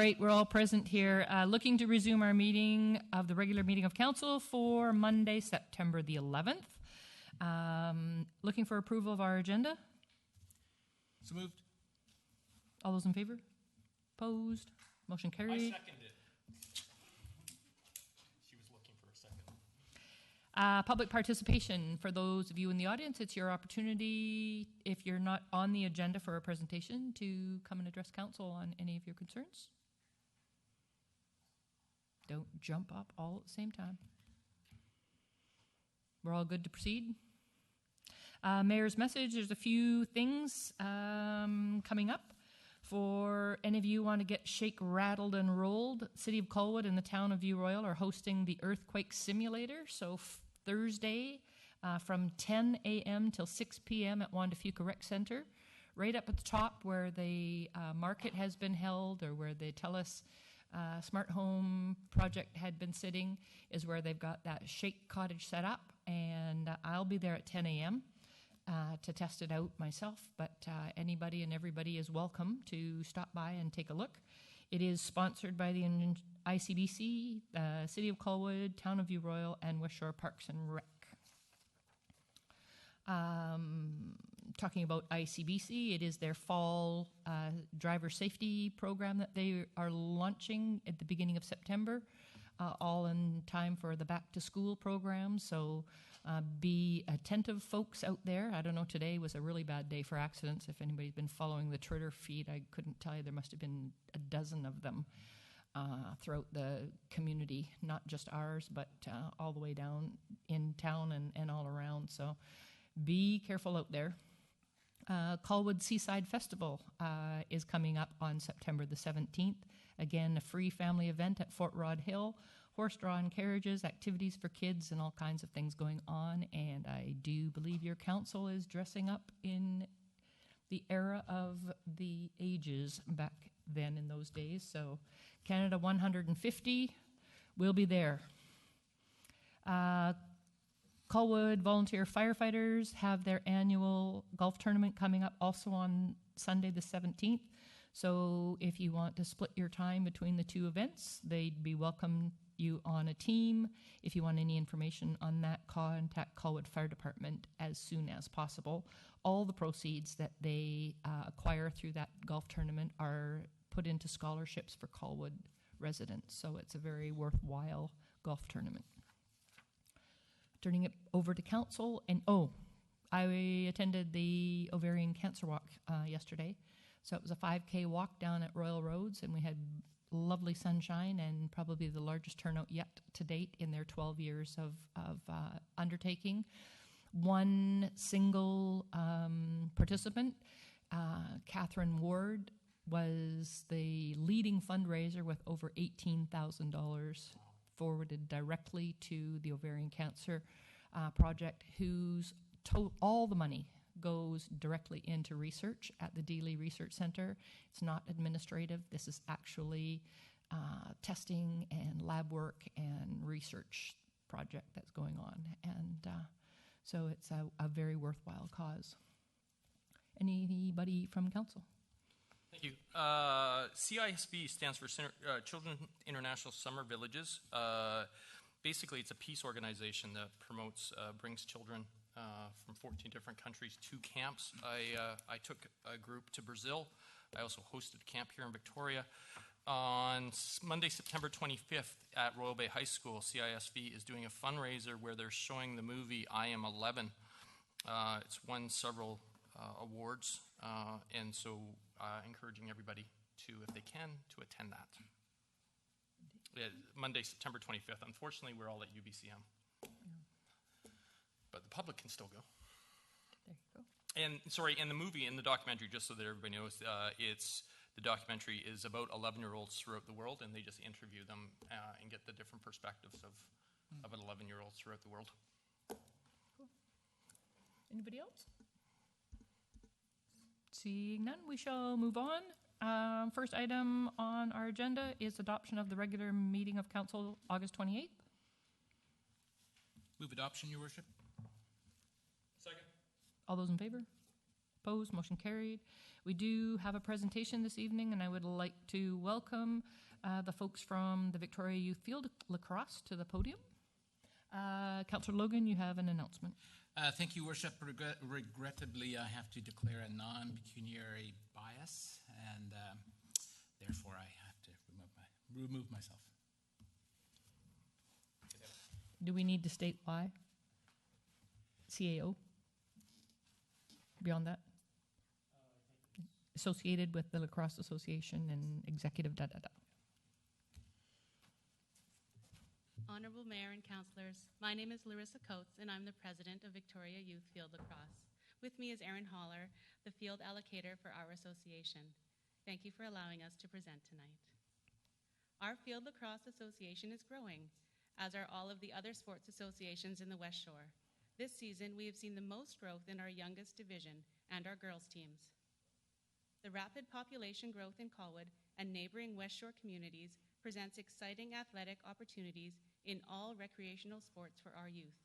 Right, we're all present here. Looking to resume our meeting of the regular meeting of council for Monday, September the 11th. Looking for approval of our agenda. So moved. All those in favor? Opposed? Motion carried. I seconded. She was looking for a second. Public participation. For those of you in the audience, it's your opportunity, if you're not on the agenda for a presentation, to come and address council on any of your concerns. Don't jump up all at the same time. We're all good to proceed. Mayor's message, there's a few things coming up. For any of you who want to get shake, rattled, and rolled, City of Colwood and the town of View Royal are hosting the Earthquake Simulator. So Thursday from 10 a.m. till 6 p.m. at Juan de Fuca Rec Center. Right up at the top where the market has been held, or where the TELUS smart home project had been sitting, is where they've got that shake cottage set up. And I'll be there at 10 a.m. To test it out myself, but anybody and everybody is welcome to stop by and take a look. It is sponsored by the ICBC, the City of Colwood, Town of View Royal, and West Shore Parks and Rec. Talking about ICBC, it is their fall driver safety program that they are launching at the beginning of September, all in time for the back to school program. So be attentive, folks out there. I don't know, today was a really bad day for accidents. If anybody's been following the Twitter feed, I couldn't tell you, there must have been a dozen of them throughout the community, not just ours, but all the way down in town and all around. So be careful out there. Colwood Seaside Festival is coming up on September the 17th. Again, a free family event at Fort Rod Hill. Horse-drawn carriages, activities for kids, and all kinds of things going on. And I do believe your council is dressing up in the era of the ages back then in those days. So Canada 150 will be there. Colwood Volunteer Firefighters have their annual golf tournament coming up also on Sunday the 17th. So if you want to split your time between the two events, they'd be welcome you on a team. If you want any information on that, contact Colwood Fire Department as soon as possible. All the proceeds that they acquire through that golf tournament are put into scholarships for Colwood residents. So it's a very worthwhile golf tournament. Turning it over to council, and I attended the ovarian cancer walk yesterday. So it was a 5K walk down at Royal Roads, and we had lovely sunshine and probably the largest turnout yet to date in their 12 years of undertaking. One single participant, Catherine Ward, was the leading fundraiser with over $18,000 forwarded directly to the ovarian cancer project, whose all the money goes directly into research at the Dealey Research Center. It's not administrative. This is actually testing and lab work and research project that's going on. And so it's a very worthwhile cause. Anybody from council? Thank you. CISV stands for Children International Summer Villages. Basically, it's a peace organization that promotes, brings children from 14 different countries to camps. I took a group to Brazil. I also hosted a camp here in Victoria. On Monday, September 25th at Royal Bay High School, CISV is doing a fundraiser where they're showing the movie I Am 11. It's won several awards, and so encouraging everybody to, if they can, to attend that. Monday, September 25th. Unfortunately, we're all at UBCM. Yeah. But the public can still go. There you go. And the movie, in the documentary, just so that everybody knows, the documentary is about 11-year-olds throughout the world, and they just interview them and get the different perspectives of 11-year-olds throughout the world. Cool. Anybody else? Seeing none, we shall move on. First item on our agenda is adoption of the regular meeting of council August 28th. Move adoption, Your Worship. Second. All those in favor? Opposed? Opposed? Motion carried. We do have a presentation this evening, and I would like to welcome the folks from the Victoria Youth Field Lacrosse to the podium. Councillor Logan, you have an announcement. Thank you, Worship. Regrettably, I have to declare a non-pecuniary bias, and therefore I have to remove myself. Do we need to state why? CAO? Beyond that? Associated with the Lacrosse Association and executive da-da-da. Honorable Mayor and Councillors, my name is Larissa Coates, and I'm the President of Victoria Youth Field Lacrosse. With me is Aaron Holler, the field allocator for our association. Thank you for allowing us to present tonight. Our Field Lacrosse Association is growing, as are all of the other sports associations in the West Shore. This season, we have seen the most growth in our youngest division and our girls' teams. The rapid population growth in Colwood and neighboring West Shore communities presents exciting athletic opportunities in all recreational sports for our youth.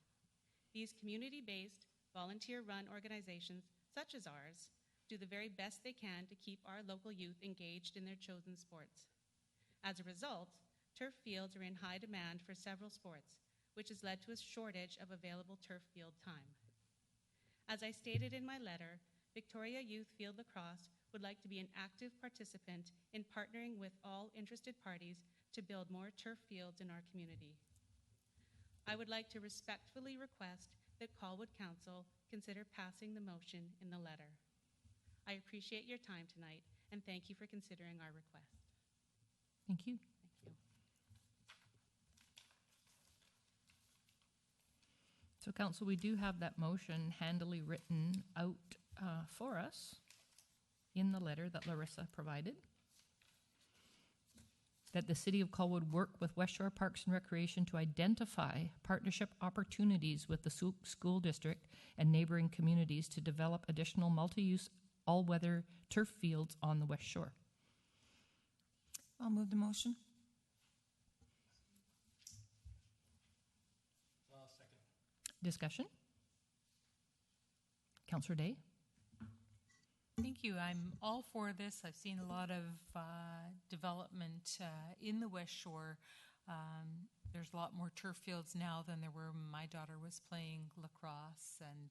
These community-based, volunteer-run organizations, such as ours, do the very best they can to keep our local youth engaged in their chosen sports. As a result, turf fields are in high demand for several sports, which has led to a shortage of available turf field time. As I stated in my letter, Victoria Youth Field Lacrosse would like to be an active participant in partnering with all interested parties to build more turf fields in our community. I would like to respectfully request that Colwood Council consider passing the motion in the letter. I appreciate your time tonight, and thank you for considering our request. Thank you. Thank you. So, Council, we do have that motion handily written out for us in the letter that Larissa provided. That the City of Colwood work with West Shore Parks and Recreation to identify partnership opportunities with the school district and neighboring communities to develop additional multi-use all-weather turf fields on the West Shore. I'll move the motion. I'll second. Discussion? Councillor Day? Thank you. I'm all for this. I've seen a lot of development in the West Shore. There's a lot more turf fields now than there were when my daughter was playing lacrosse and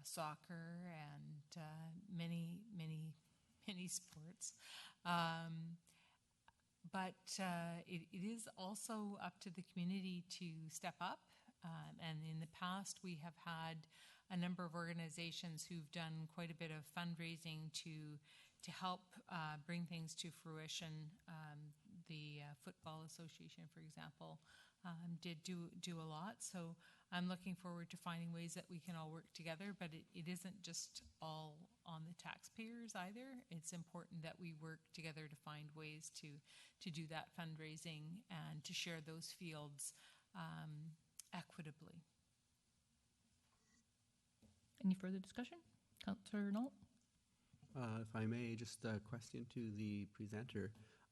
soccer and many sports. But it is also up to the community to step up. And in the past, we have had a number of organizations who've done quite a bit of fundraising to help bring things to fruition. The Football Association, for example, did do a lot. So I'm looking forward to finding ways that we can all work together, but it isn't just all on the taxpayers either. It's important that we work together to find ways to do that fundraising and to share those fields equitably. Any further discussion? Councillor Knoll? If I may, just a question to the presenter.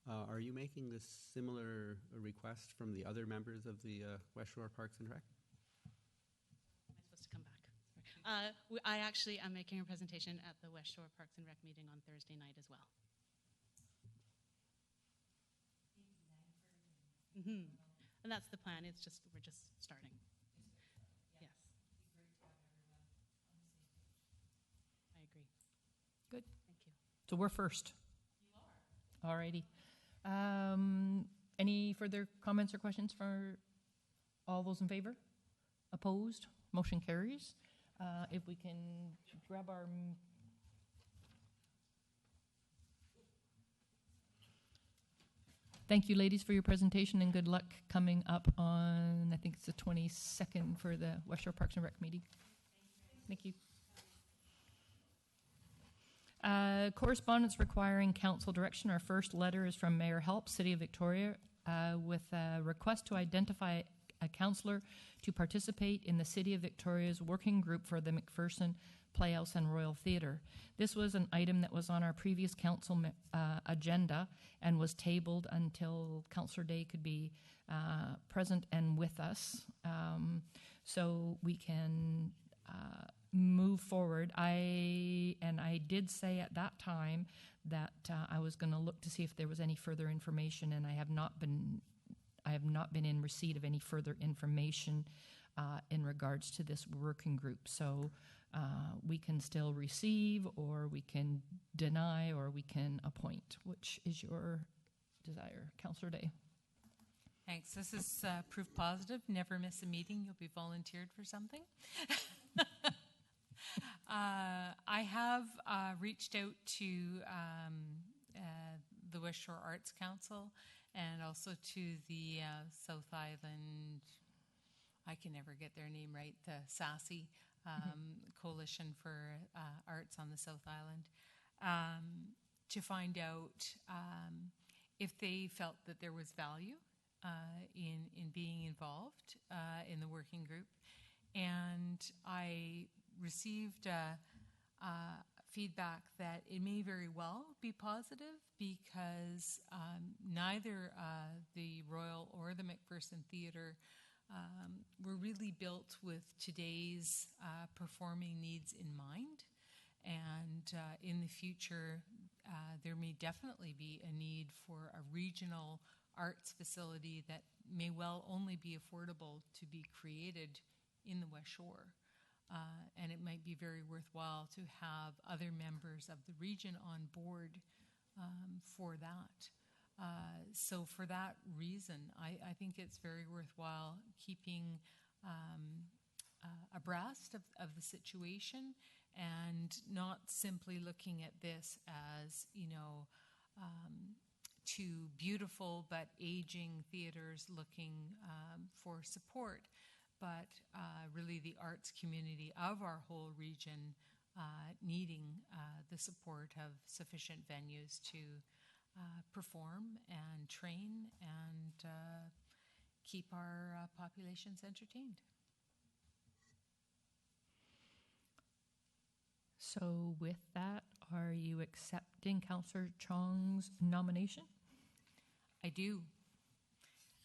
Are you making this similar request from the other members of the West Shore Parks and Rec? Am I supposed to come back? I actually am making a presentation at the West Shore Parks and Rec meeting on Thursday night as well. And that's the plan. It's just, we're just starting. Yes. I agree. Good. Thank you. So we're first. You are. Alrighty. Any further comments or questions for all those in favor? Opposed? Motion carries. If we can grab our... Thank you, ladies, for your presentation, and good luck coming up on, I think it's the 22nd for the West Shore Parks and Rec meeting. Thank you. Correspondence requiring council direction. Our first letter is from Mayor Help, City of Victoria, with a request to identify a councillor to participate in the City of Victoria's working group for the McPherson Playhouse and Royal Theatre. This was an item that was on our previous council agenda and was tabled until Councillor Day could be present and with us, so we can move forward. I did say at that time that I was going to look to see if there was any further information, and I have not been in receipt of any further information in regards to this working group. So we can still receive, or we can deny, or we can appoint. Which is your desire, Councillor Day? Thanks. This is proof positive. Never miss a meeting. You'll be volunteered for something. I have reached out to the West Shore Arts Council and also to the South Island, I can never get their name right, the SASSY Coalition for Arts on the South Island, to find out if they felt that there was value in being involved in the working group. And I received feedback that it may very well be positive, because neither the Royal or the McPherson Theatre were really built with today's performing needs in mind. And in the future, there may definitely be a need for a regional arts facility that may well only be affordable to be created in the West Shore. And it might be very worthwhile to have other members of the region on board for that. So for that reason, I think it's very worthwhile keeping abreast of the situation, and not simply looking at this as, two beautiful but aging theaters looking for support, but really the arts community of our whole region needing the support of sufficient venues to perform and train and keep our populations entertained. So with that, are you accepting Councillor Chong's nomination? I do.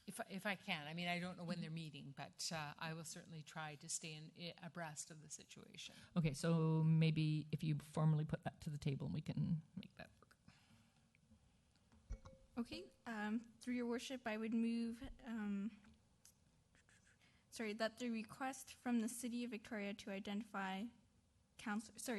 If I can. I mean, I don't know when they're meeting, but I will certainly try to stay abreast of the situation. Okay, so maybe if you formally put that to the table, we can make that work. Okay, through your worship, I would move, that the request from the City of Victoria to identify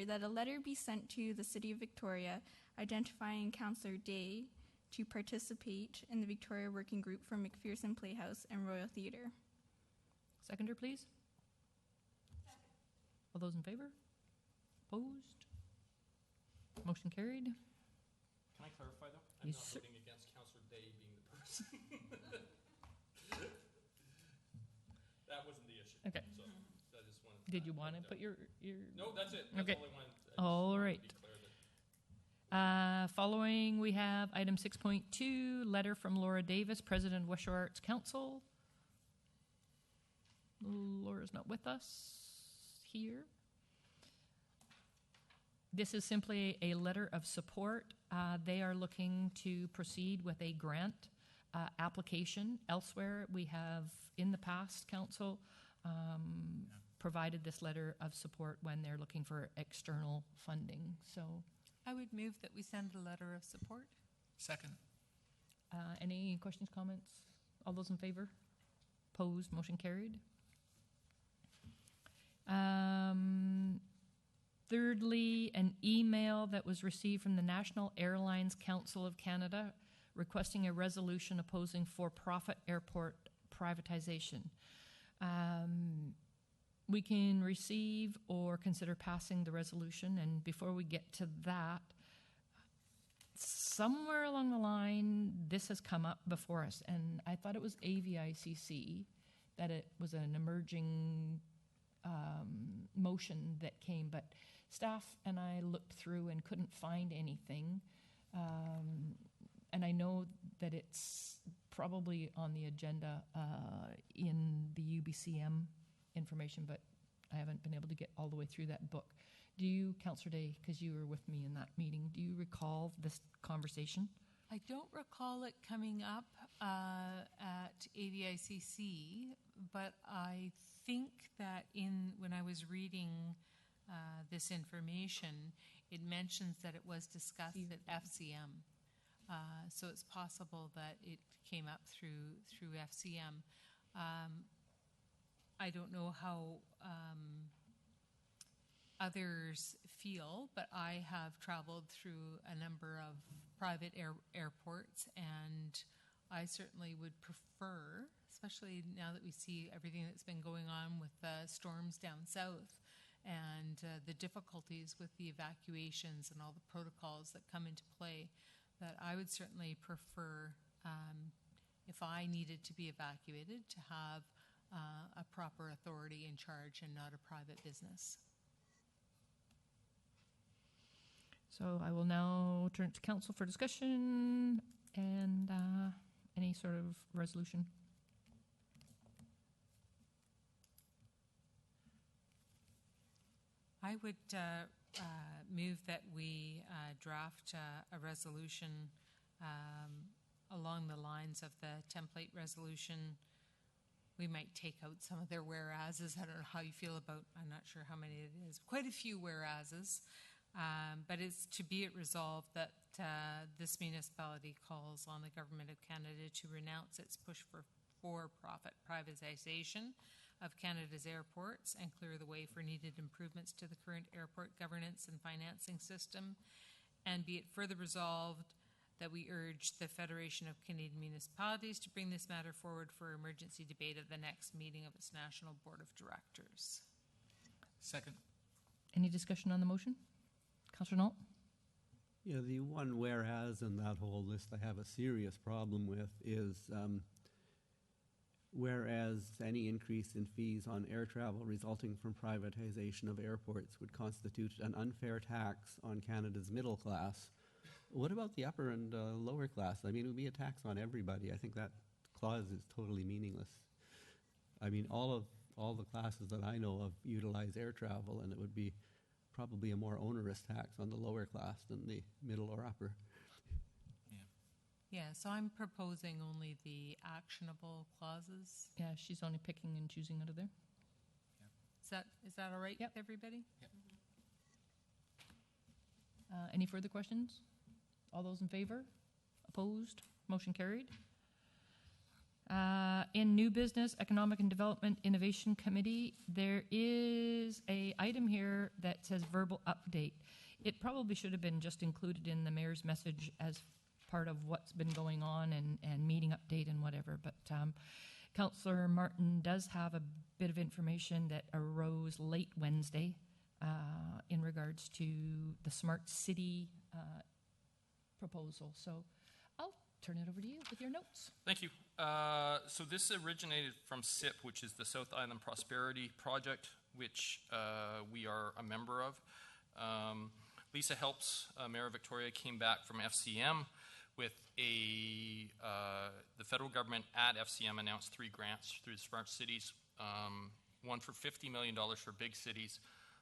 that a letter be sent to the City of Victoria identifying Councillor Day to participate in the Victoria Working Group for McPherson Playhouse and Royal Theatre. Seconder, please. All those in favor? Opposed? Motion carried. Can I clarify, though? I'm Yes, not sir. voting against Councillor Day being the person. That wasn't the issue. Okay. So I just wanted Did you want to put your... No, that's it. That's Okay. all I wanted. All right. To be clear that Following, we have item 6.2, letter from Laura Davis, President of West Shore Arts Council. Laura's not with us here. This is simply a letter of support. They are looking to proceed with a grant application elsewhere. We have, in the past, Council provided this letter of support when they're looking for external funding. So, I would move that we send a letter of support. Second. any questions, comments? All those in favor? Opposed? Motion carried. Thirdly, an email that was received from the National Airlines Council of Canada requesting a resolution opposing for-profit airport privatization. We can receive or consider passing the resolution, and before we get to that, somewhere along the line, this has come up before us, and I thought it was AVICC, that it was an emerging motion that came, but staff and I looked through and couldn't find anything, and I know that it's probably on the agenda in the UBCM information, but I haven't been able to get all the way through that book. Do you, Councillor Day, because you were with me in that meeting, do you recall this conversation? I don't recall it coming up at AVICC, but I think that when I was reading this information, it mentions that it was discussed at FCM. So it's possible that it came up through FCM. I don't know how others feel, but I have traveled through a number of private airports, and I certainly would prefer, especially now that we see everything that's been going on with the storms down south and the difficulties with the evacuations and all the protocols that come into play, that I would certainly prefer, if I needed to be evacuated, to have a proper authority in charge and not a private business. So I will now turn to council for discussion and any sort of resolution. I would move that we draft a resolution along the lines of the template resolution. We might take out some of their whereases. I don't know how you feel about, I'm not sure how many it is, quite a few whereases. But it's to be it resolved that this municipality calls on the Government of Canada to renounce its push for for-profit privatization of Canada's airports and clear the way for needed improvements to the current airport governance and financing system. And be it further resolved that we urge the Federation of Canadian Municipalities to bring this matter forward for emergency debate at the next meeting of its National Board of Directors. Second. Any discussion on the motion? Councillor Nault? Yeah, the one whereas in that whole list I have a serious problem with is whereas any increase in fees on air travel resulting from privatization of airports would constitute an unfair tax on Canada's middle class. What about the upper and lower class? I mean, it would be a tax on everybody. I think that clause is totally meaningless. I mean, all the classes that I know of utilize air travel, and it would be probably a more onerous tax on the lower class than the middle or upper. Yeah, so I'm proposing only the actionable clauses. Yeah, she's only picking and choosing out of there. Is that all right with everybody? Yep. Any further questions? All those in favor? Opposed? Motion carried. In new business, Economic and Development Innovation Committee, there is a item here that says verbal update. It probably should have been just included in the mayor's message as part of what's been going on and meeting update and whatever. But Councillor Martin does have a bit of information that arose late Wednesday in regards to the Smart City proposal. So I'll turn it over to you with your notes. Thank you. So this originated from SIP, which is the South Island Prosperity Project, which we are a member of. Lisa Helps, Mayor of Victoria, came back from FCM with the federal government at FCM announced 3 grants through the Smart Cities, one for $50 million for big cities,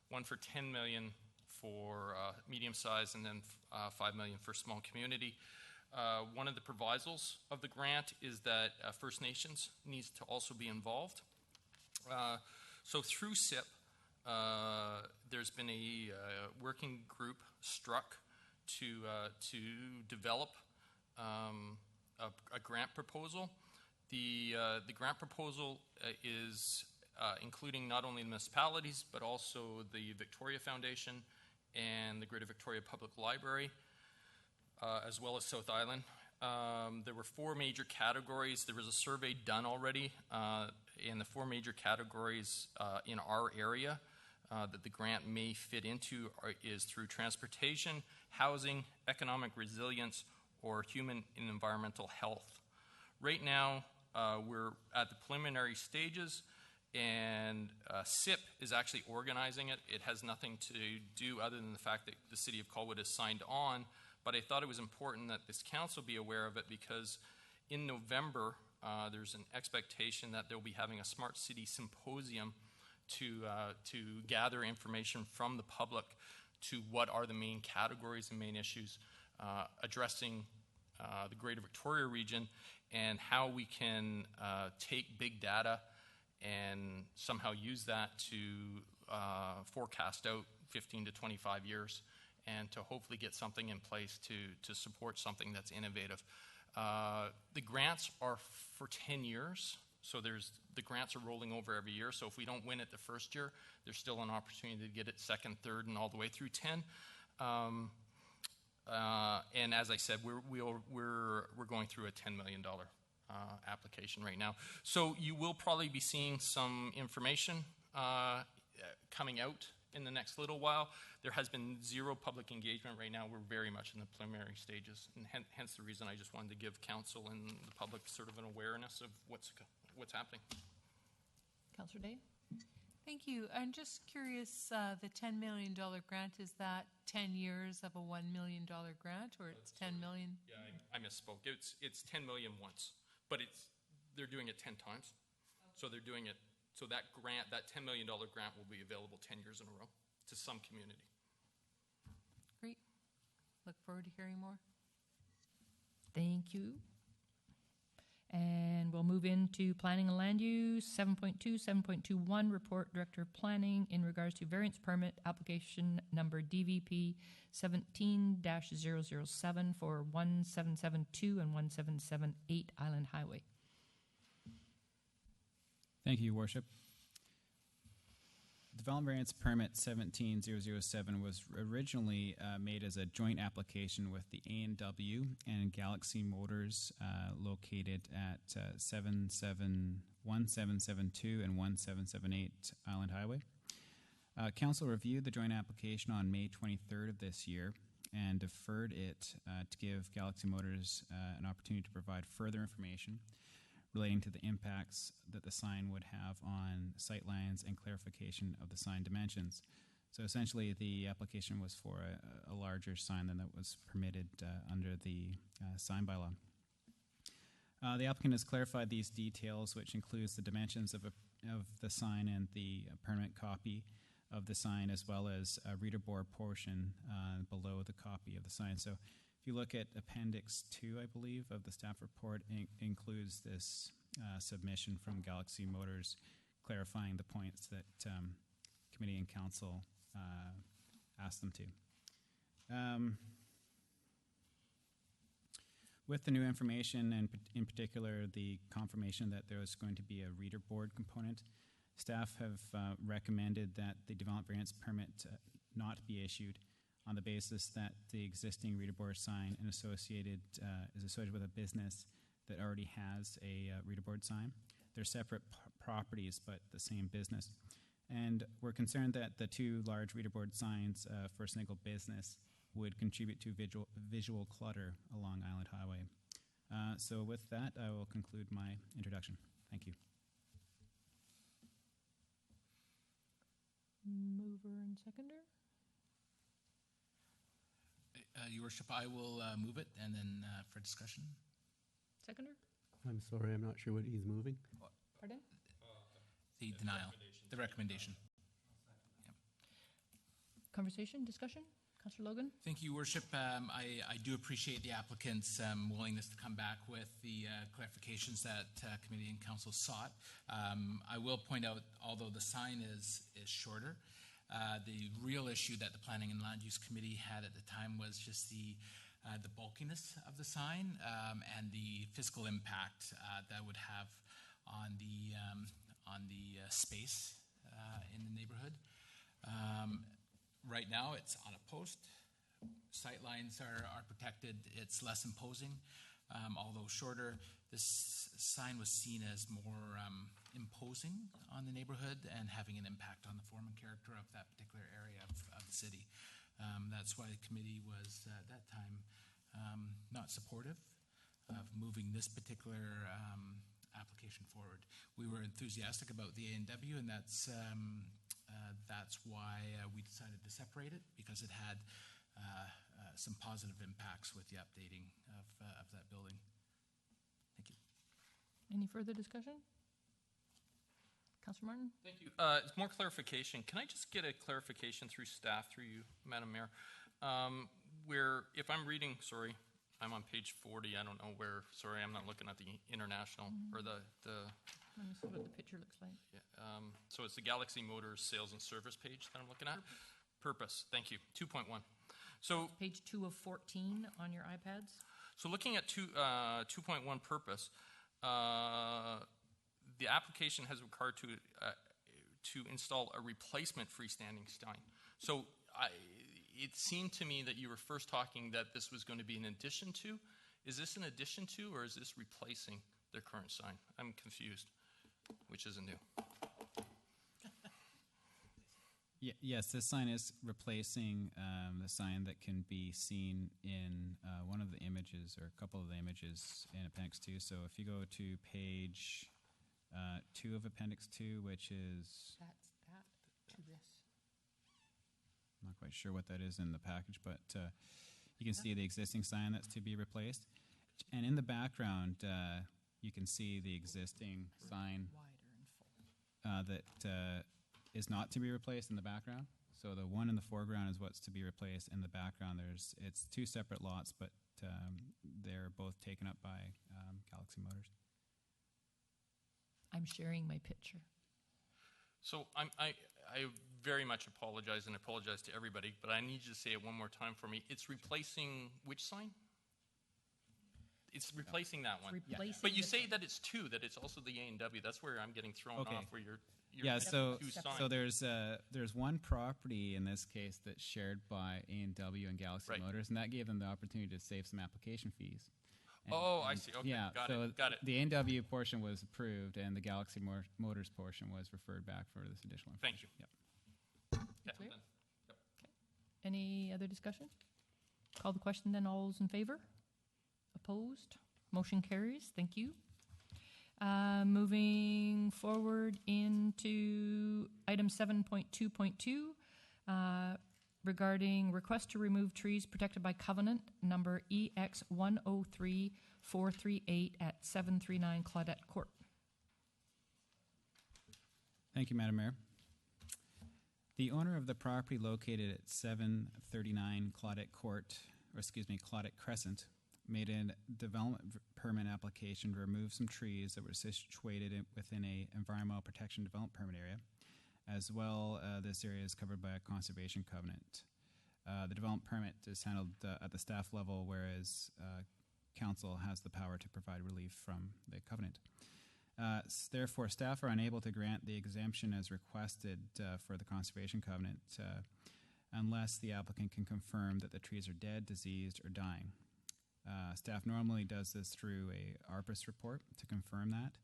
one for $10 million for medium size, and then $5 million for small community. One of the provisos of the grant is that First Nations needs to also be involved. So through SIP, there's been a working group struck to develop a grant proposal. The grant proposal is including not only the municipalities, but also the Victoria Foundation and the Greater Victoria Public Library, as well as South Island. There were 4 major categories. There was a survey done already, and the 4 major categories in our area that the grant may fit into is through transportation, housing, economic resilience, or human and environmental health. Right now, we're at the preliminary stages, and SIP is actually organizing it. It has nothing to do other than the fact that the City of Colwood has signed on, but I thought it was important that this council be aware of it because in November, there's an expectation that they'll be having a Smart City Symposium to gather information from the public to what are the main categories and main issues addressing the Greater Victoria region and how we can take big data and somehow use that to forecast out 15 to 25 years and to hopefully get something in place to support something that's innovative. The grants are for 10 years, so the grants are rolling over every year. So if we don't win it the first year, there's still an opportunity to get it second, third, and all the way through 10. And as I said, we're going through a $10 million application right now. So you will probably be seeing some information coming out in the next little while. There has been zero public engagement right now. We're very much in the preliminary stages, and hence the reason I just wanted to give council and the public sort of an awareness of what's happening. Councillor Day? Thank you. I'm just curious, the $10 million grant, is that 10 years of a $1 million grant, or it's 10 million? Yeah, I misspoke. It's 10 million once, but they're doing it 10 times. So they're doing it, so that grant, that $10 million grant will be available 10 years in a row to some community. Great. Look forward to hearing more. Thank you. And we'll move into planning and land use, 7.2, 7.21, report director of planning in regards to variance permit application number DVP 17-007 for 1772 and 1778 Island Highway. Thank you, Your Worship. Development Variance Permit 17007 was originally made as a joint application with the A&W and Galaxy Motors located at 1772 and 1778 Island Highway. Council reviewed the joint application on May 23rd of this year and deferred it to give Galaxy Motors an opportunity to provide further information relating to the impacts that the sign would have on sightlines and clarification of the sign dimensions. So essentially, the application was for a larger sign than that was permitted under the sign bylaw. The applicant has clarified these details, which includes the dimensions of the sign and the permanent copy of the sign, as well as a reader board portion below the copy of the sign. So if you look at Appendix 2, I believe, of the staff report, includes this submission from Galaxy Motors clarifying the points that committee and council asked them to. With the new information, and in particular the confirmation that there was going to be a reader board component, staff have recommended that the development variance permit not be issued on the basis that the existing reader board sign is associated with a business that already has a reader board sign. They're separate properties, but the same business. And we're concerned that the two large reader board signs for a single business would contribute to visual clutter along Island Highway. So with that, I will conclude my introduction. Thank you. Mover and seconder? Your Worship, I will move it and then for discussion. Seconder? I'm sorry, I'm not sure what he's moving. Pardon? The denial, the recommendation. Yep. Conversation, discussion? Councillor Logan? Thank you, Worship. I do appreciate the applicant's willingness to come back with the clarifications that committee and council sought. I will point out, although the sign is shorter, the real issue that the Planning and Land Use Committee had at the time was just the bulkiness of the sign and the physical impact that would have on the space in the neighborhood. Right now, it's on a post. Sight lines are protected. It's less imposing, although shorter. This sign was seen as more imposing on the neighborhood and having an impact on the form and character of that particular area of the city. That's why the committee was, at that time, not supportive of moving this particular application forward. We were enthusiastic about the A&W, and that's why we decided to separate it, because it had some positive impacts with the updating of that building. Thank you. Any further discussion? Councillor Martin? Thank you. More clarification. Can I just get a clarification through staff, through you, Madam Mayor? Where, if I'm reading, sorry, I'm on page 40. I don't know where, sorry, I'm not looking at the international or the Let me see what the picture looks like. Yeah, so it's the Galaxy Motors sales and service page that I'm looking at. Purpose, thank you. 2.1. So, Page 2 of 14 on your iPads. so looking at 2.1 purpose, the application has required to install a replacement freestanding sign. So it seemed to me that you were first talking that this was going to be an addition to. Is this an addition to, or is this replacing the current sign? I'm confused, which isn't new. Yes, this sign is replacing the sign that can be seen in one of the images, or a couple of the images in Appendix 2. So if you go to page 2 of Appendix 2, which is... That's that to this. I'm not quite sure what that is in the package, but you can see the existing sign that's to be replaced. And in the background, you can see the existing sign that is not to be replaced in the background. So the one in the foreground is what's to be replaced. In the background, it's two separate lots, but they're both taken up by Galaxy Motors. I'm sharing my picture. So I very much apologize, and apologize to everybody, but I need you to say it one more time for me. It's replacing which sign? It's replacing that one. Replacing But you the say sign. that it's two, that it's also the A&W. That's where I'm getting thrown Okay. off, where you're Yeah, so two signs. so there's one property in this case that's shared by A&W and Galaxy Right. Motors, and that gave them the opportunity to save some application fees. I see. Okay, yeah, got so it. Got it. the A&W portion was approved, and the Galaxy Motors portion was referred back for this additional information. Thank you. Yep. Yeah, Clear? then. Yep. Any other discussion? Call the question then. All those in favor? Opposed? Motion carries. Thank you. Moving forward into item 7.2.2, regarding request to remove trees protected by covenant number EX103438 at 739 Claudette Court. Thank you, Madam Mayor. The owner of the property located at 739 Claudette Court, Claudette Crescent, made a development permit application to remove some trees that were situated within a environmental protection development permit area. As well, this area is covered by a conservation covenant. The development permit is handled at the staff level, whereas council has the power to provide relief from the covenant. Therefore, staff are unable to grant the exemption as requested for the conservation covenant unless the applicant can confirm that the trees are dead, diseased, or dying. Staff normally does this through a ARPIS report to confirm that.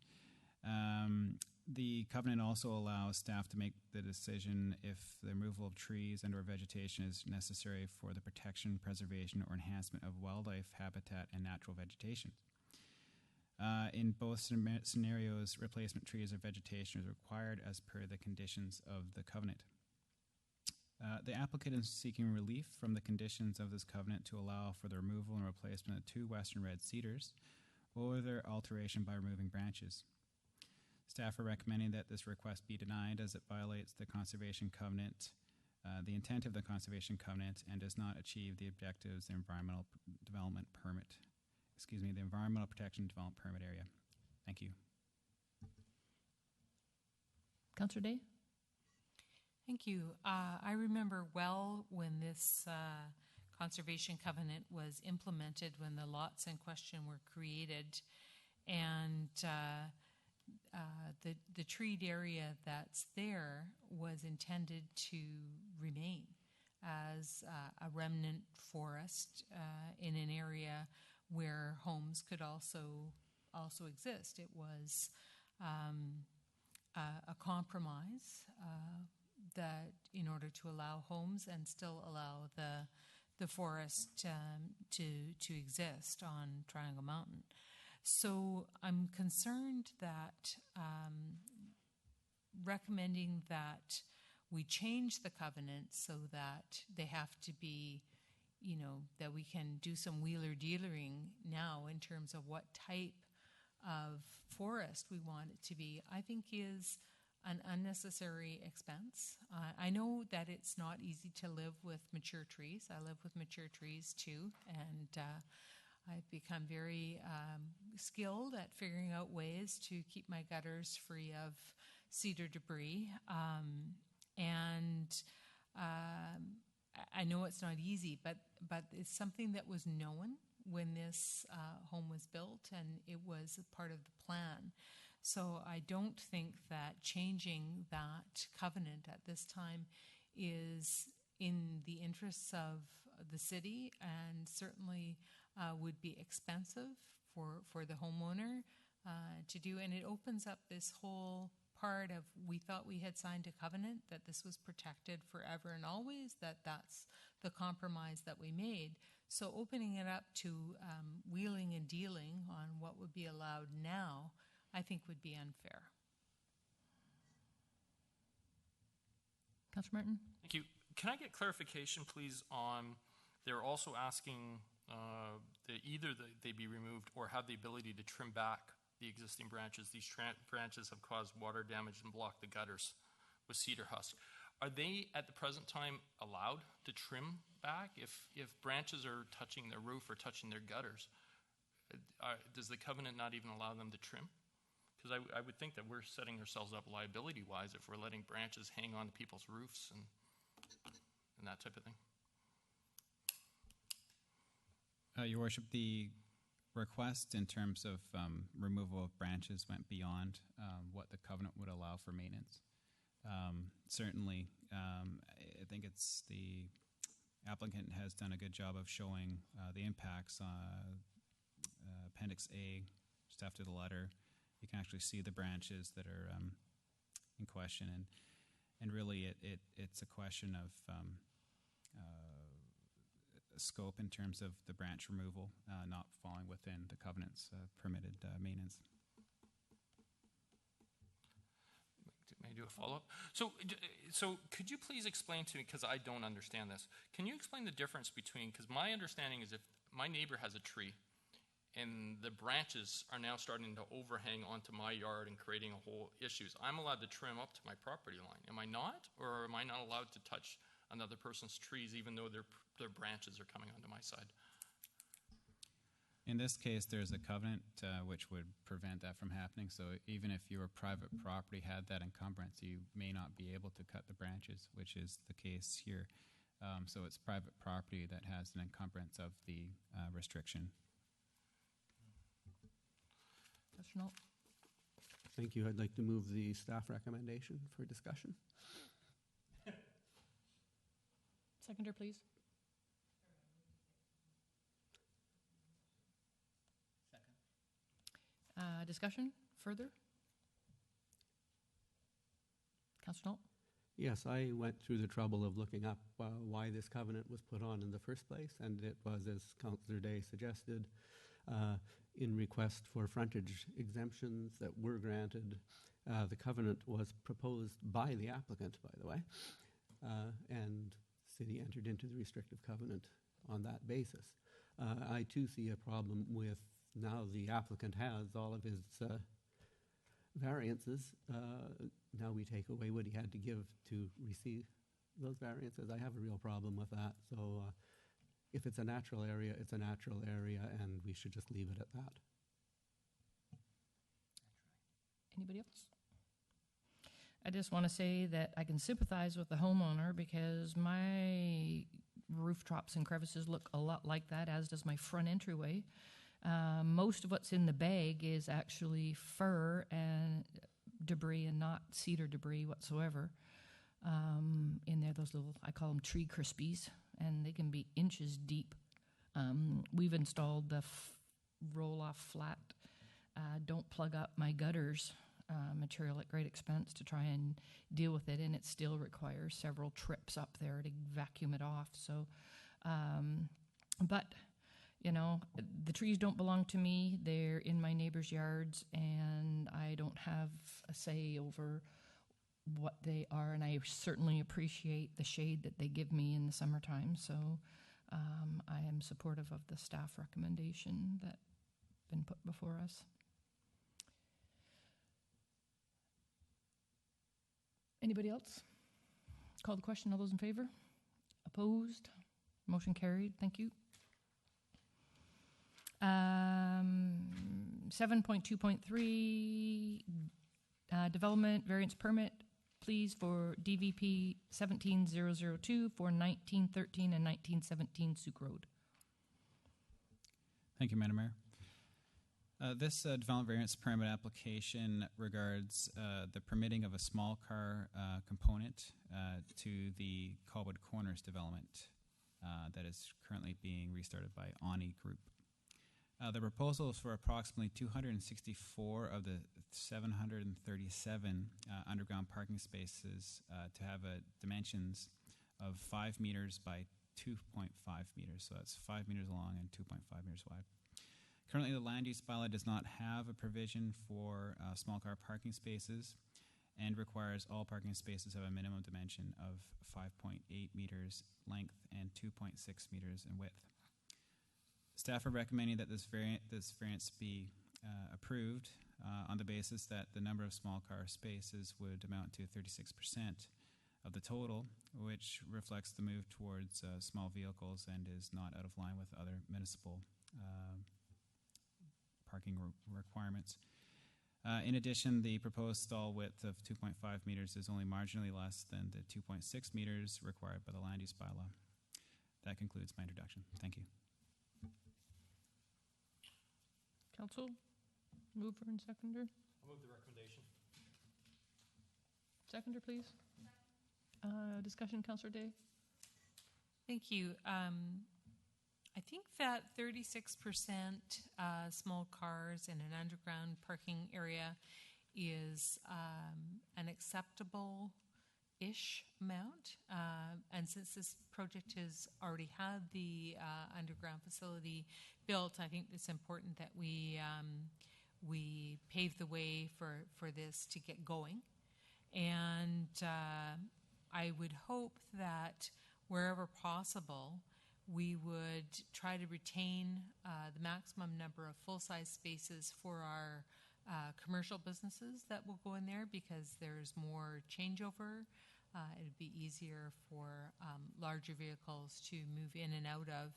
The covenant also allows staff to make the decision if the removal of trees and or vegetation is necessary for the protection, preservation, or enhancement of wildlife habitat and natural vegetation. In both scenarios, replacement trees or vegetation is required as per the conditions of the covenant. The applicant is seeking relief from the conditions of this covenant to allow for the removal and replacement of 2 western red cedars or their alteration by removing branches. Staff are recommending that this request be denied as it violates the conservation covenant, the intent of the conservation covenant, and does not achieve the objectives of the environmental protection development permit area. Thank you. Councillor Day? Thank you. I remember well when this conservation covenant was implemented, when the lots in question were created, and the treed area that's there was intended to remain as a remnant forest in an area where homes could also exist. It was a compromise that in order to allow homes and still allow the forest to exist on Triangle Mountain. So I'm concerned that recommending that we change the covenant so that they have to be, that we can do some wheeler-dealering now in terms of what type of forest we want it to be, I think is an unnecessary expense. I know that it's not easy to live with mature trees. I live with mature trees too, and I've become very skilled at figuring out ways to keep my gutters free of cedar debris. I know it's not easy, but it's something that was known when this home was built, and it was a part of the plan. So I don't think that changing that covenant at this time is in the interests of the city, and certainly would be expensive for the homeowner to do. And it opens up this whole part of, we thought we had signed a covenant that this was protected forever and always, that's the compromise that we made. So opening it up to wheeling and dealing on what would be allowed now, I think would be unfair. Councillor Martin? Thank you. Can I get clarification, please, on they're also asking that either they be removed or have the ability to trim back the existing branches. These branches have caused water damage and blocked the gutters with cedar husk. Are they, at the present time, allowed to trim back if branches are touching their roof or touching their gutters? Does the covenant not even allow them to trim? Because I would think that we're setting ourselves up liability-wise if we're letting branches hang on to people's roofs and that type of thing. Your Worship, the request in terms of removal of branches went beyond what the covenant would allow for maintenance. Certainly, I think it's the applicant has done a good job of showing the impacts. Appendix A, just after the letter, you can actually see the branches that are in question, and really it's a question of scope in terms of the branch removal not falling within the covenant's permitted maintenance. May I do a follow-up? So could you please explain to me, because I don't understand this, can you explain the difference between, because my understanding is if my neighbor has a tree and the branches are now starting to overhang onto my yard and creating a whole issues, I'm allowed to trim up to my property line. Am I not? Or am I not allowed to touch another person's trees even though their branches are coming onto my side? In this case, there's a covenant which would prevent that from happening. So even if your private property had that encumbrance, you may not be able to cut the branches, which is the case here. So it's private property that has an encumbrance of the restriction. Councillor Knoll? Thank you. I'd like to move the staff recommendation for discussion. Seconder, please. Discussion further? Councillor Knoll? Yes, I went through the trouble of looking up why this covenant was put on in the first place, and it was, as Councillor Day suggested, in request for frontage exemptions that were granted. The covenant was proposed by the applicant, by the way, and the city entered into the restrictive covenant on that basis. I too see a problem with now the applicant has all of his variances. Now we take away what he had to give to receive those variances. I have a real problem with that. So if it's a natural area, it's a natural area, and we should just leave it at that. Anybody else? I just want to say that I can sympathize with the homeowner because my rooftops and crevices look a lot like that, as does my front entryway. Most of what's in the bag is actually fir and debris and not cedar debris whatsoever. In there, those little, I call them tree crispies, and they can be inches deep. We've installed the roll-off flat, don't plug up my gutters material at great expense to try and deal with it, and it still requires several trips up there to vacuum it off. So, but you know, the trees don't belong to me. They're in my neighbors' yards, and I don't have a say over what they are, and I certainly appreciate the shade that they give me in the summertime. So I am supportive of the staff recommendation that's been put before us. Anybody else? Call the question. All those in favor? Opposed? Motion carried. Thank you. 7.2.3, development variance permit, please, for DVP 17002 for 1913 and 1917 Souk Road. Thank you, Madam Mayor. This development variance permit application regards the permitting of a small car component to the Colwood Corners development that is currently being restarted by Ani Group. The proposal is for approximately 264 of the 737 underground parking spaces to have dimensions of 5 meters by 2.5 meters. So that's 5 meters long and 2.5 meters wide. Currently, the land use bylaw does not have a provision for small car parking spaces and requires all parking spaces have a minimum dimension of 5.8 meters length and 2.6 meters in width. Staff are recommending that this variance be approved on the basis that the number of small car spaces would amount to 36% of the total, which reflects the move towards small vehicles and is not out of line with other municipal parking requirements. In addition, the proposed stall width of 2.5 meters is only marginally less than the 2.6 meters required by the land use bylaw. That concludes my introduction. Thank you. Council, mover and seconder. I'll move the recommendation. Seconder, please. Discussion, Councillor Day. Thank you. I think that 36% small cars in an underground parking area is an acceptable-ish amount. And since this project has already had the underground facility built, I think it's important that we pave the way for this to get going. And I would hope that wherever possible, we would try to retain the maximum number of full-size spaces for our commercial businesses that will go in there, because there's more changeover. It would be easier for larger vehicles to move in and out of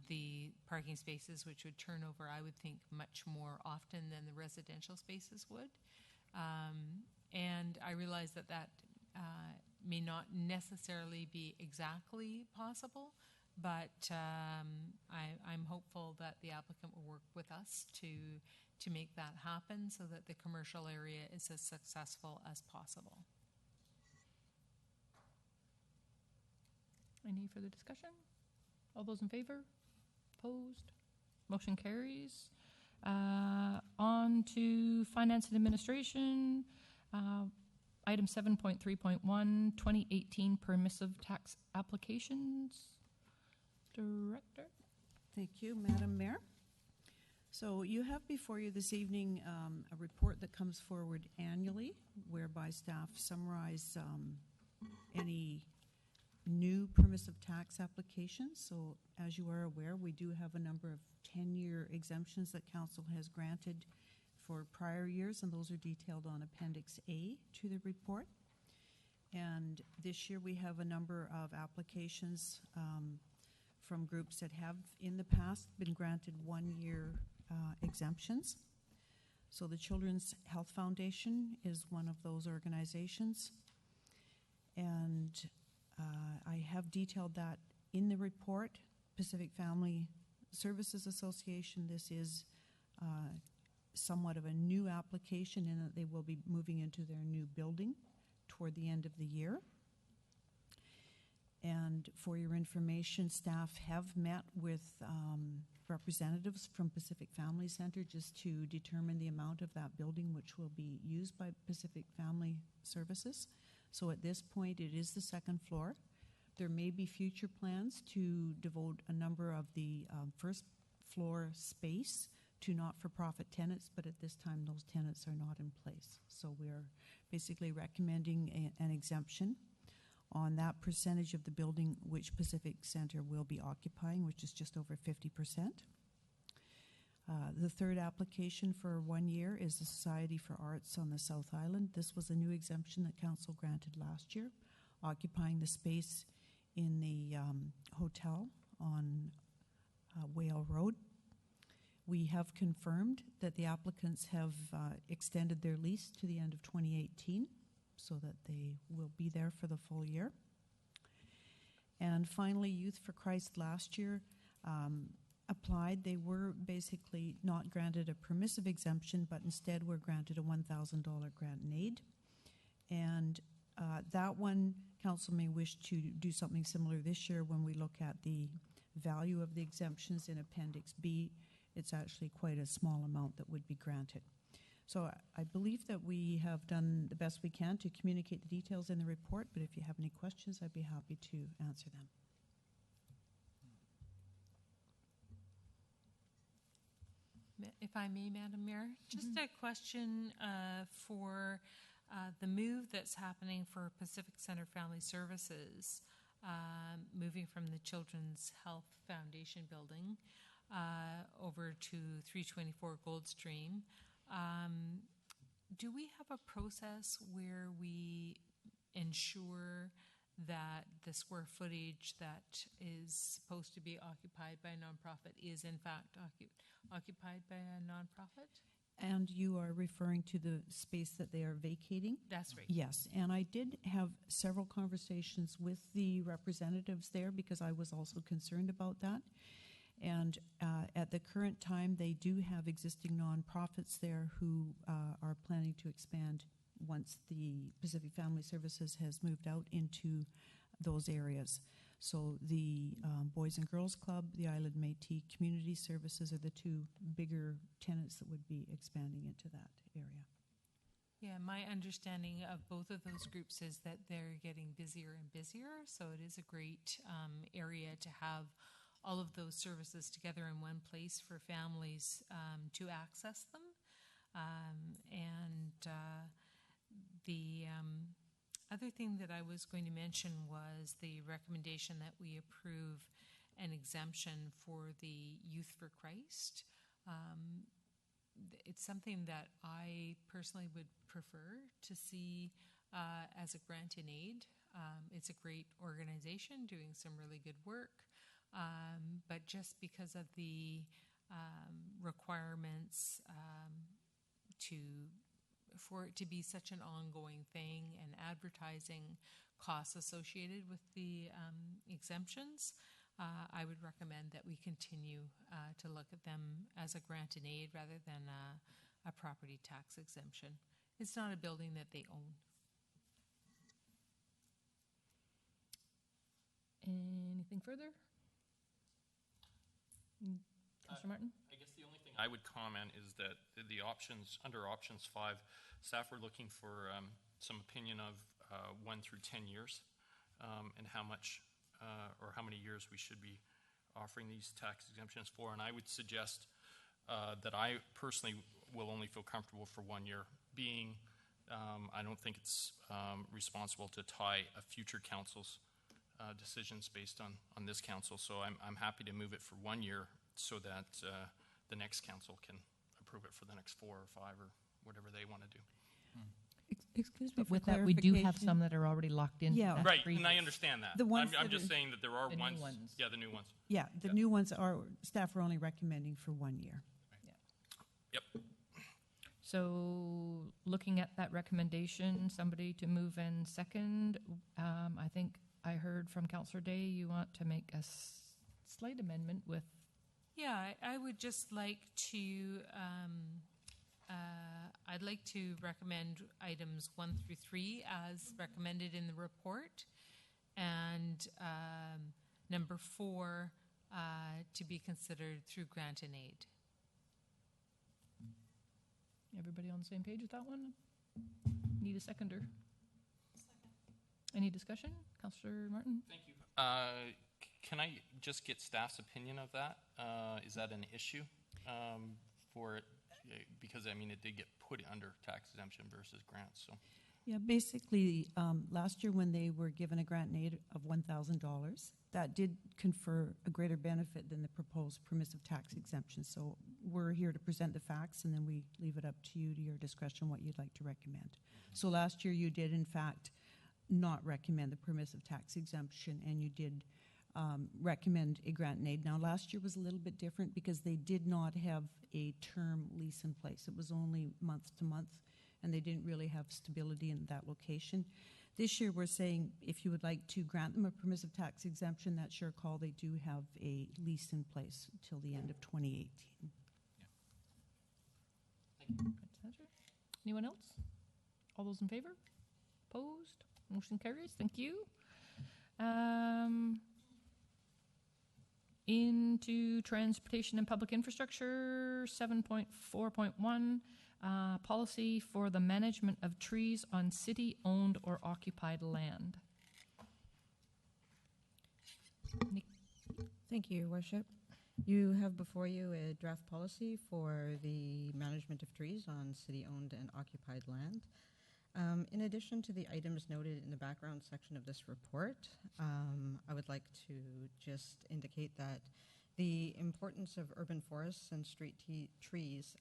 the parking spaces, which would turn over, I would think, much more often than the residential spaces would. And I realize that may not necessarily be exactly possible, but I'm hopeful that the applicant will work with us to make that happen so that the commercial area is as successful as possible. Any further discussion? All those in favor? Opposed? Motion carries. On to Finance and Administration. Item 7.3.1, 2018 permissive tax applications. Director. Thank you, Madam Mayor. So you have before you this evening a report that comes forward annually whereby staff summarize any new permissive tax applications. So as you are aware, we do have a number of 10-year exemptions that Council has granted for prior years, and those are detailed on Appendix A to the report. And this year we have a number of applications from groups that have in the past been granted one-year exemptions. So the Children's Health Foundation is one of those organizations, and I have detailed that in the report. Pacific Family Services Association, this is somewhat of a new application in that they will be moving into their new building toward the end of the year. And for your information, staff have met with representatives from Pacific Family Center just to determine the amount of that building which will be used by Pacific Family Services. So at this point, it is the second floor. There may be future plans to devote a number of the first floor space to not-for-profit tenants, but at this time those tenants are not in place. So we're basically recommending an exemption on that percentage of the building which Pacific Center will be occupying, which is just over 50%. The third application for 1 year is the Society for Arts on the South Island. This was a new exemption that Council granted last year, occupying the space in the hotel on Whale Road. We have confirmed that the applicants have extended their lease to the end of 2018 so that they will be there for the full year. And finally, Youth for Christ last year applied. They were basically not granted a permissive exemption, but instead were granted a $1,000 grant and aid. And that one, council may wish to do something similar this year when we look at the value of the exemptions in Appendix B. It's actually quite a small amount that would be granted. So I believe that we have done the best we can to communicate the details in the report, but if you have any questions, I'd be happy to answer them. If I may, Madam Mayor, just a question for the move that's happening for Pacific Center Family Services, moving from the Children's Health Foundation building over to 324 Goldstream. Do we have a process where we ensure that the square footage that is supposed to be occupied by a nonprofit is in fact occupied by a nonprofit? And you are referring to the space that they are vacating? That's right. Yes, and I did have several conversations with the representatives there because I was also concerned about that. And at the current time, they do have existing nonprofits there who are planning to expand once the Pacific Family Services has moved out into those areas. So the Boys and Girls Club, the Island Métis Community Services are the two bigger tenants that would be expanding into that area. Yeah, my understanding of both of those groups is that they're getting busier and busier, so it is a great area to have all of those services together in one place for families to access them. The other thing that I was going to mention was the recommendation that we approve an exemption for the Youth for Christ. It's something that I personally would prefer to see as a grant in aid. It's a great organization doing some really good work, but just because of the requirements for it to be such an ongoing thing and advertising costs associated with the exemptions, I would recommend that we continue to look at them as a grant and aid rather than a property tax exemption. It's not a building that they own. Anything further? Councillor Martin? I guess the only thing I would comment is that the options, under options 5, staff were looking for some opinion of 1 through 10 years and how much or how many years we should be offering these tax exemptions for. And I would suggest that I personally will only feel comfortable for 1 year, being I don't think it's responsible to tie a future council's decisions based on this council. So I'm happy to move it for 1 year so that the next council can approve it for the next 4 or 5 or whatever they want to do. Excuse me But for with that, we do have clarification. some that are already locked in. Yeah. Right, and I understand that. The ones I'm that just are- saying that there are The new ones. ones. Yeah, the new ones. Yeah, the Yeah. new ones are, staff are only recommending for 1 year. Yep. So looking at that recommendation, somebody to move and second, I think I heard from Councillor Day, you want to make a slight amendment with. Yeah, I would just like to, I'd like to recommend items 1 through 3 as recommended in the report, and number 4 to be considered through grant and aid. Everybody on the same page with that one? Need a seconder? Any discussion? Councillor Martin? Thank you. Can I just get staff's opinion of that? Is that an issue for it? Because, I mean, it did get put under tax exemption versus grants, so. Yeah, basically, last year when they were given a grant and aid of $1,000, that did confer a greater benefit than the proposed permissive tax exemption. So we're here to present the facts, and then we leave it up to you, to your discretion, what you'd like to recommend. So last year you did, in fact, not recommend the permissive tax exemption, and you did recommend a grant and aid. Now, last year was a little bit different because they did not have a term lease in place. It was only month to month, and they didn't really have stability in that location. This year, we're saying if you would like to grant them a permissive tax exemption, that's your call. They do have a lease in place until the end of 2018. Anyone else? All those in favor? Opposed? Motion carries. Thank you. Into transportation and public infrastructure, 7.4.1, policy for the management of trees on city-owned or occupied land. Thank you, Your Worship. You have before you a draft policy for the management of trees on city-owned and occupied land. In addition to the items noted in the background section of this report, I would like to just indicate that the importance of urban forests and street trees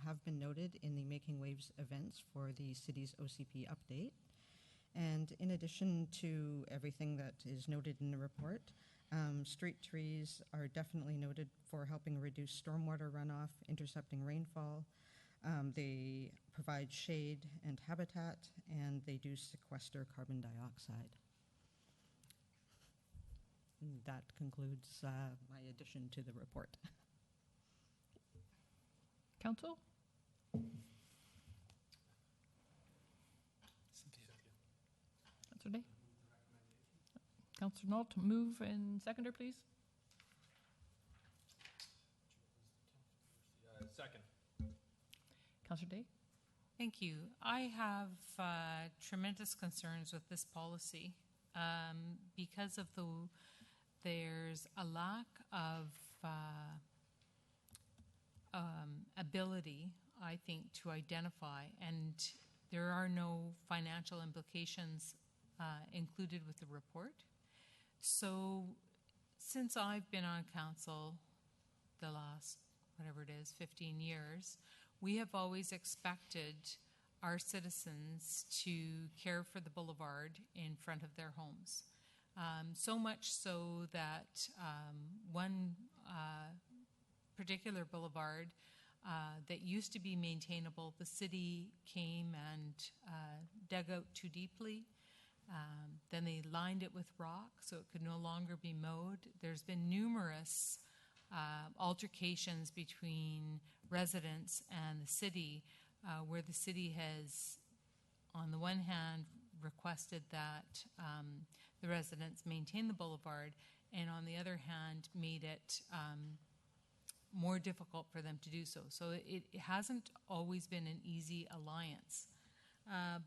have been noted in the Making Waves events for the city's OCP update. And in addition to everything that is noted in the report, street trees are definitely noted for helping reduce stormwater runoff, intercepting rainfall. They provide shade and habitat, and they do sequester carbon dioxide. And that concludes my addition to the report. Council? Councillor Day? Councillor Nault, move and seconder, please. Second. Councillor Day? Thank you. I have tremendous concerns with this policy because of there's a lack of ability, I think, to identify, and there are no financial implications included with the report. So since I've been on council the last, whatever it is, 15 years, we have always expected our citizens to care for the boulevard in front of their homes. So much so that one particular boulevard that used to be maintainable, the city came and dug out too deeply. Then they lined it with rock so it could no longer be mowed. There's been numerous altercations between residents and the city where the city has, on the one hand, requested that the residents maintain the boulevard, and on the other hand, made it more difficult for them to do so. So it hasn't always been an easy alliance.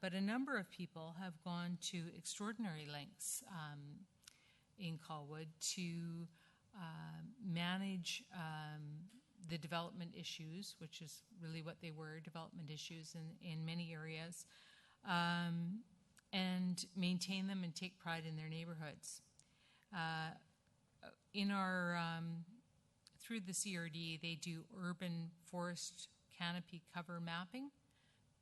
But a number of people have gone to extraordinary lengths in Colwood to manage the development issues, which is really what they were, development issues in many areas, and maintain them and take pride in their neighborhoods. In our, through the CRD, they do urban forest canopy cover mapping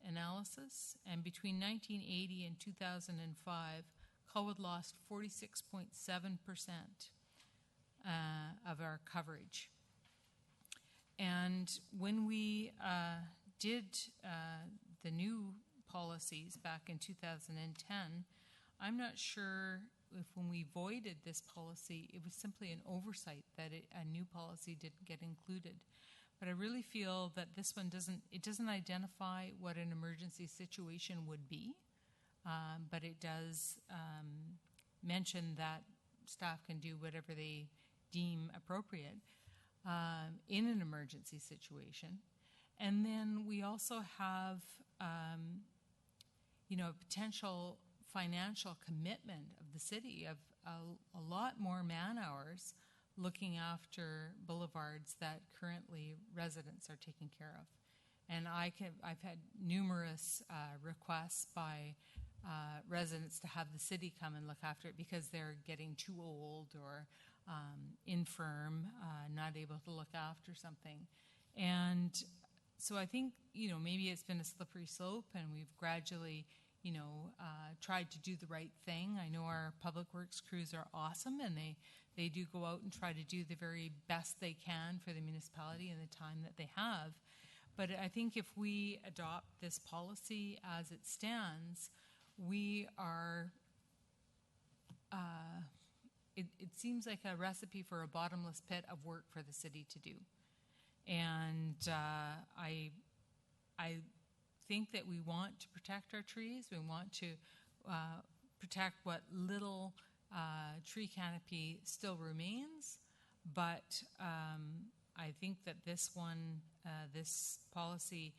analysis, and between 1980 and 2005, Colwood lost 46.7% of our coverage. And when we did the new policies back in 2010, I'm not sure if when we voided this policy, it was simply an oversight that a new policy didn't get included. But I really feel that this one doesn't identify what an emergency situation would be, but it does mention that staff can do whatever they deem appropriate in an emergency situation. And then we also have, a potential financial commitment of the city of a lot more man hours looking after boulevards that currently residents are taking care of. And I've had numerous requests by residents to have the city come and look after it because they're getting too old or infirm, not able to look after something. And so I think, maybe it's been a slippery slope and we've gradually, tried to do the right thing. I know our public works crews are awesome and They do go out and try to do the very best they can for the municipality in the time that they have. But I think if we adopt this policy as it stands, we are, it seems like a recipe for a bottomless pit of work for the city to do. And I think that we want to protect our trees. We want to protect what little tree canopy still remains. But I think that this one, this policy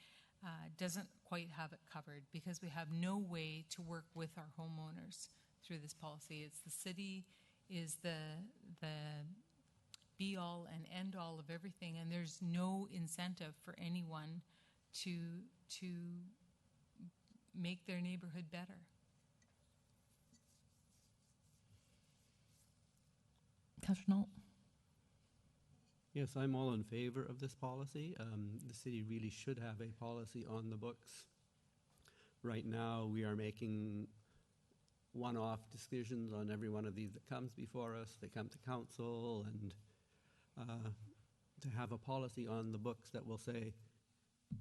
doesn't quite have it covered because we have no way to work with our homeowners through this policy. It's the city is the be-all and end-all of everything, and there's no incentive for anyone to make their neighborhood better. Councillor Knoll? Yes, I'm all in favor of this policy. The city really should have a policy on the books. Right now, we are making one-off decisions on every one of these that comes before us. They come to council, and to have a policy on the books that will say,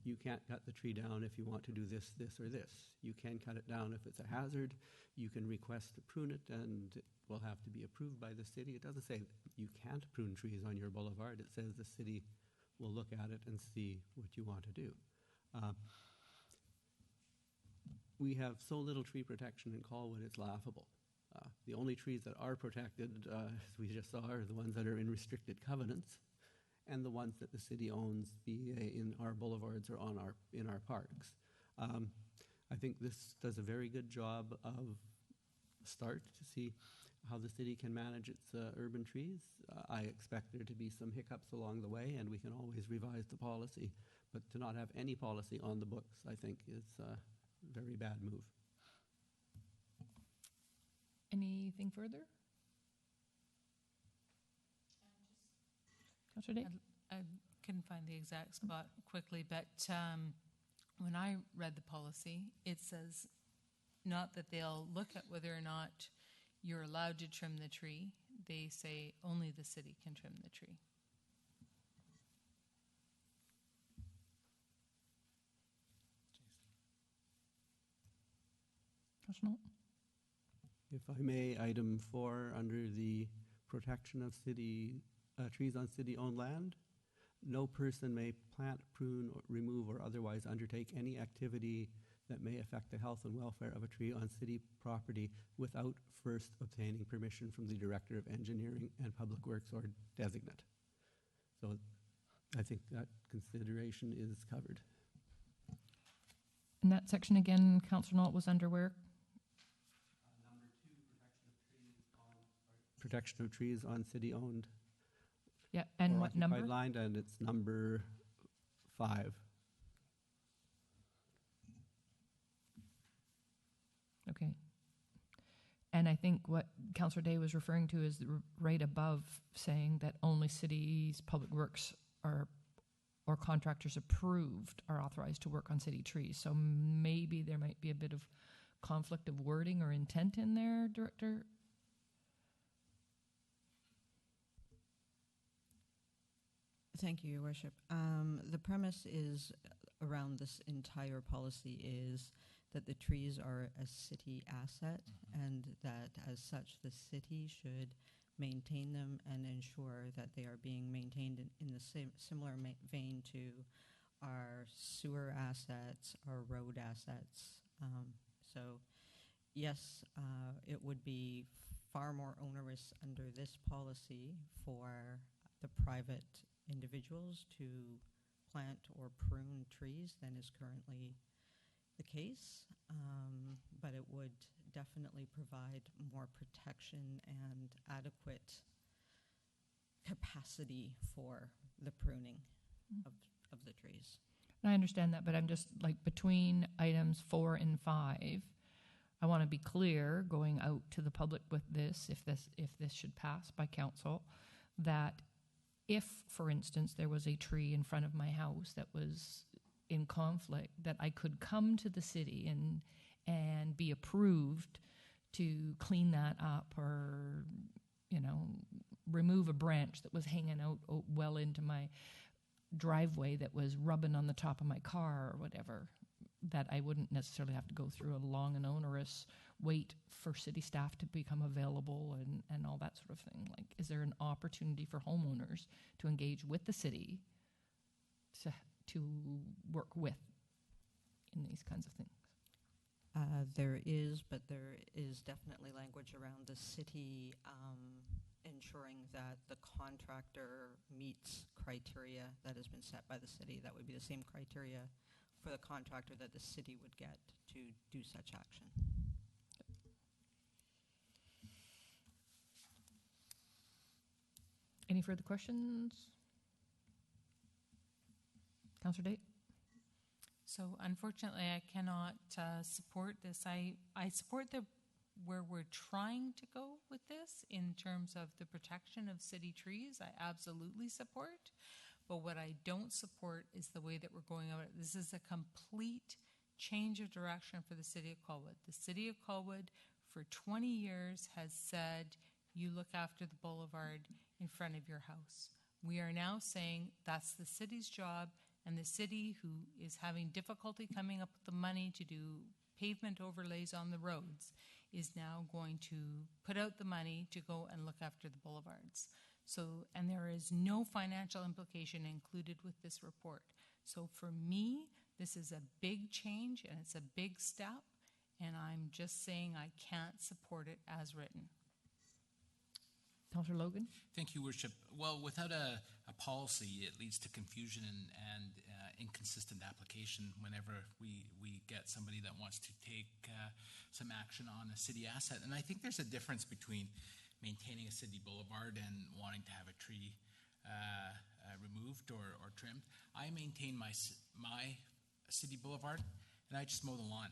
you can't cut the tree down if you want to do this, this, or this. You can cut it down if it's a hazard. You can request to prune it, and it will have to be approved by the city. It doesn't say you can't prune trees on your boulevard. It says the city will look at it and see what you want to do. We have so little tree protection in Colwood, it's laughable. The only trees that are protected, as we just saw, are the ones that are in restricted covenants, and the ones that the city owns, be in our boulevards or in our parks. I think this does a very good job of start to see how the city can manage its urban trees. I expect there to be some hiccups along the way, and we can always revise the policy. But to not have any policy on the books, I think, is a very bad move. Anything further? Councillor Day? I couldn't find the exact spot quickly, but when I read the policy, it says not that they'll look at whether or not you're allowed to trim the tree. They say only the city can trim the tree. Councillor Knoll? If I may, item 4, under the protection of city trees on city-owned land, no person may plant, prune, or remove, or otherwise undertake any activity that may affect the health and welfare of a tree on city property without first obtaining permission from the Director of Engineering and Public Works or designate. So I think that consideration is covered. And that section again, Councillor Knoll, was under where? Number 2, protection of trees on city-owned. Yeah, and what number? Land, and it's number 5. Okay. And I think what Councillor Day was referring to is right above saying that only cities, public works or contractors approved are authorized to work on city trees. So maybe there might be a bit of conflict of wording or intent in there, Director. Thank you, Your Worship. The premise is around this entire policy is that the trees are a city asset, and that as such the city should maintain them and ensure that they are being maintained in the similar vein to our sewer assets, our road assets. So yes, it would be far more onerous under this policy for the private individuals to plant or prune trees than is currently the case, but it would definitely provide more protection and adequate capacity for the pruning of the trees. I understand that, but I'm just like between items 4 and 5, I want to be clear going out to the public with this, if this should pass by council, that if, for instance, there was a tree in front of my house that was in conflict, that I could come to the city and be approved to clean that up or remove a branch that was hanging out well into my driveway that was rubbing on the top of my car or whatever, that I wouldn't necessarily have to go through a long and onerous wait for city staff to become available and all that sort of thing. Like, is there an opportunity for homeowners to engage with the city to work with in these kinds of things? There is, but there is definitely language around the city ensuring that the contractor meets criteria that has been set by the city. That would be the same criteria for the contractor that the city would get to do such action. Any further questions? Councillor Date? So unfortunately, I cannot support this. I support where we're trying to go with this in terms of the protection of city trees. I absolutely support. But what I don't support is the way that we're going about it. This is a complete change of direction for the city of Colwood. The city of Colwood for 20 years has said, you look after the boulevard in front of your house. We are now saying that's the city's job, and the city, who is having difficulty coming up with the money to do pavement overlays on the roads, is now going to put out the money to go and look after the boulevards. So, and there is no financial implication included with this report. So for me, this is a big change and it's a big step, and I'm just saying I can't support it as written. Councillor Logan? Thank you, Worship. Well, without a policy, it leads to confusion and inconsistent application whenever we get somebody that wants to take some action on a city asset. And I think there's a difference between maintaining a city boulevard and wanting to have a tree removed or trimmed. I maintain my city boulevard, and I just mow the lawn.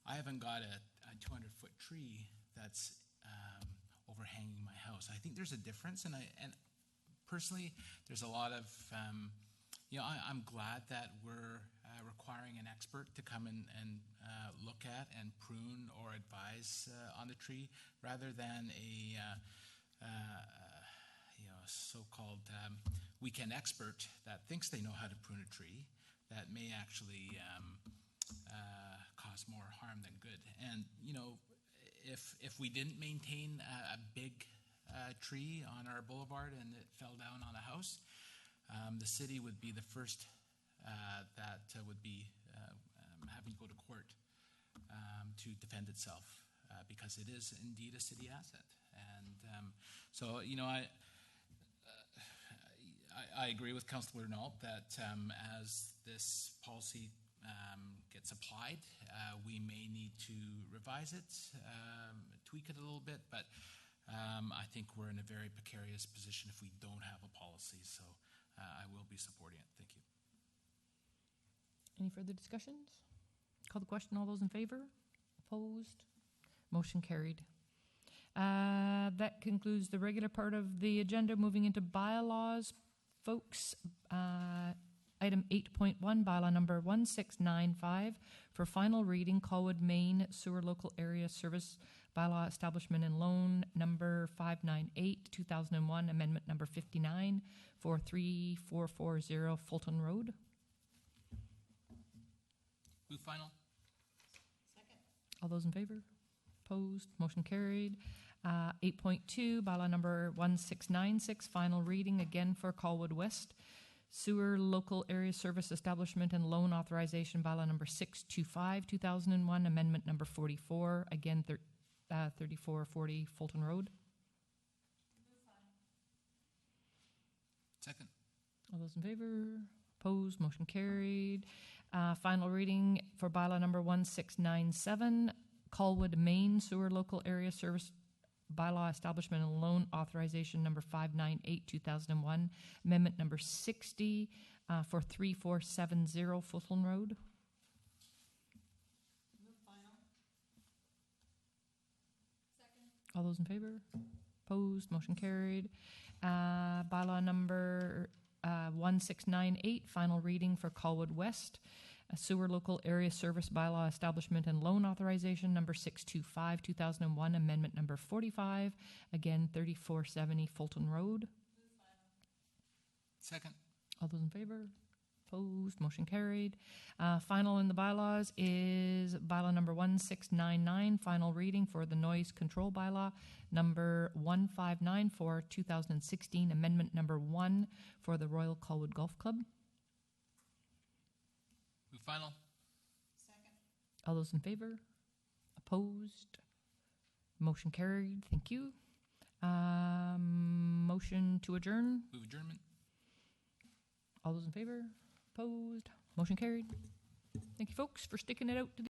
I haven't got a 200-foot tree that's overhanging my house. I think there's a difference, and personally, there's a lot of, I'm glad that we're requiring an expert to come and look at and prune or advise on the tree, rather than a so-called weekend expert that thinks they know how to prune a tree that may actually cause more harm than good. And if we didn't maintain a big tree on our boulevard and it fell down on a house, the city would be the first that would be having to go to court to defend itself, because it is indeed a city asset. And I agree with Councillor Nault that as this policy gets applied, we may need to revise it, tweak it a little bit, but I think we're in a very precarious position if we don't have a policy, so I will be supporting it. Thank you. Any further discussions? Call the question. All those in favor? Opposed? Motion carried. That concludes the regular part of the agenda. Moving into bylaws, folks. Item 8.1, bylaw number 1695 for final reading, Colwood Main Sewer Local Area Service Bylaw Establishment and Loan number 598, 2001, amendment number 59 for 3440 Fulton Road. Move final. Second. All those in favor? Opposed? Motion carried. 8.2, bylaw number 1696, final reading, again for Colwood West Sewer Local Area Service Establishment and Loan Authorization, bylaw number 625, 2001, amendment number 44, again 3440 Fulton Road. Second. All those in favor? Opposed? Motion carried. Final reading for bylaw number 1697, Colwood Main Sewer Local Area Service Bylaw Establishment and Loan Authorization number 598, 2001, amendment number 60 for 3470 Fulton Road. Move final. Second. All those in favor? Opposed? Motion carried. Bylaw number 1698, final reading for Colwood West A sewer local area service bylaw establishment and loan authorization number 625, 2001, amendment number 45, again 3470 Fulton Road. Second. All those in favor? Opposed? Motion carried. Final in the bylaws is bylaw number 1699, final reading for the noise control bylaw number 1594, 2016, amendment number 1 for the Royal Colwood Golf Club. Move final. All those in favor? Opposed? Motion carried. Thank you. Motion to adjourn. Move adjournment. All those in favor? Opposed? Motion carried. Thank you, folks, for sticking it out to the